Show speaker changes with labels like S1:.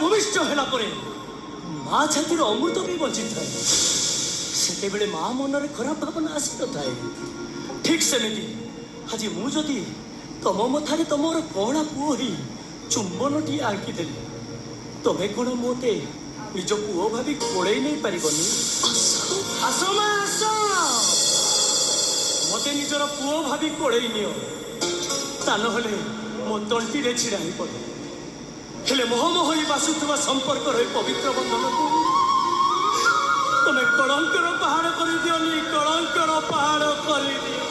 S1: ভূমিষ্ঠ হেলা পরে মা ছাতির অମৃত ବି ବଞ୍ଚିଥାଏ ସେତେବେଳେ ମା ମନରେ ଖରାପ ଭାବନା ଆସିନଥାଏ। ଠିକ୍ ସେମିତି ଆଜି ମୁଁ ଯଦି ତମ ମଥାରେ ତମର କଅଁଳା ପୁଅ ହେଇ ଚୁମ୍ବନଟିଏ ଆଙ୍କିଦେଲି ତମେ କ'ଣ ମୋତେ ନିଜ ପୁଅ ଭାବି କୋଳେଇ ନେଇ ପାରିବନି? ଆସ ମା ଆସ, ମୋତେ ନିଜର ପୁଅ ଭାବି କୋଳେଇ ନିଅ। ତା ନହେଲେ ମୋ ତଣ୍ଟିରେ ଛିଡ଼ା ହେଇ ପଡ। ହେଲେ ମୋହମୋହ ହୋଇ ବାସୁଥିବା ସମ୍ପର୍କର ଏ ପବିତ୍ର ବନ୍ଧନକୁ ତମେ କଳଙ୍କର ପାହାଡ଼ କରିଦିଅନି, କଳଙ୍କର ପାହାଡ଼ କରିଦିଅ।